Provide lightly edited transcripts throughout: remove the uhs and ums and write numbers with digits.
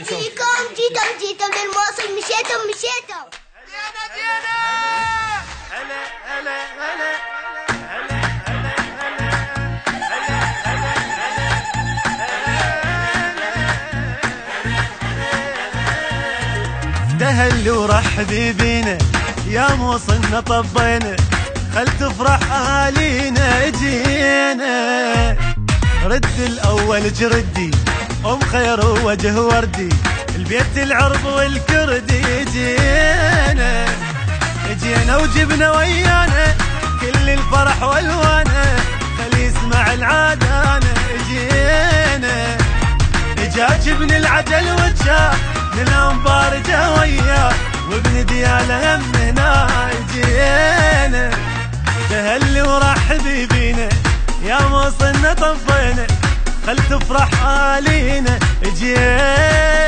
جيتم للموصل مشيتم ديانا هلا هلا هلا تهل ورحبي بينا يا موصلنا طبينا خل تفرح اهالينا اجينا رد الاول جردي ام خير ووجه وردي البيت العرب والكردي جينا وجبنا ويانا كل الفرح والوانا خل يسمع العادانا جا جبن العجل وجاه للانبار جا وياه وابن دياله همنا جينا تهلي ورحبي بينا يا موصلنا طفينا خل تفرح اهالينا جينا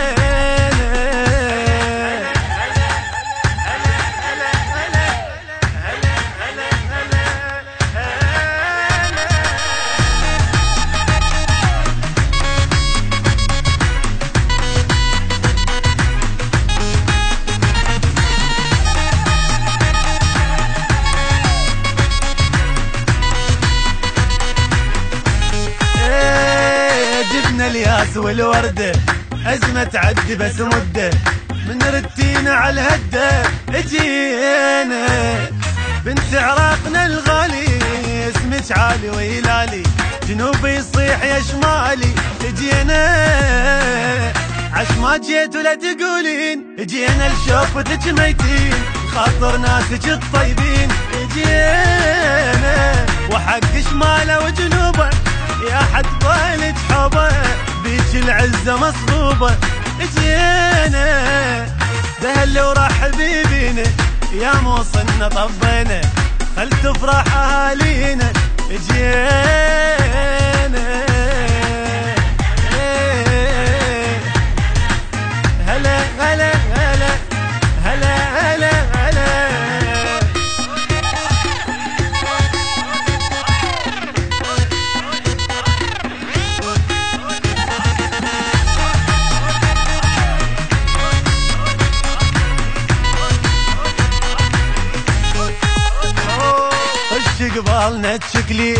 الياس والوردة أزمة تعدي بس مدة من رتينا على الهدة اجينا بنت عراقنا الغالي اسمك عالي وهلالي جنوبي يصيح يا شمالي اجينا عش ما جيت ولا تقولين اجينا لشوفتك ميتين خاطر ناسك الطيبين اجينا وحق شماله وجنوبه يا حد بالك حبه بيك العزة مصبوبة اجينا دهل ورحبي بينا يا موصلنا طبينا خل تفرح اهالينا اجينا هلا هلا هلا هلا هلا هلا قبالنا تشكليت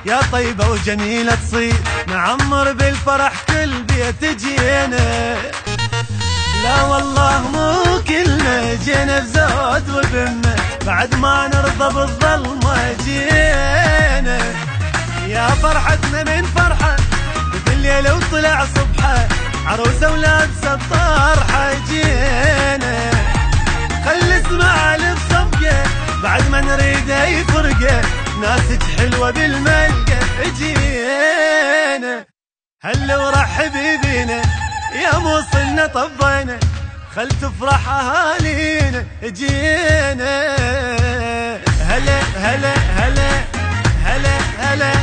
يا طيبة وجميلة تصير نعمر بالفرح كل بيت جينا لا والله مو كلنا جينا بزود وبمة بعد ما نرضى بالظلمة جينا يا فرحتنا من فرحة بالليل وطلع صبحة عروسة ولابسة الطرحة جينا خل اسمع لبصفقة بعد ما نريده يفرقه ناسك حلوة بالملقى اجينا هلا ورحبي بينا يا موصلنا طبينا خل تفرح اهالينا اجينا هلا هلا هلا هلا هلا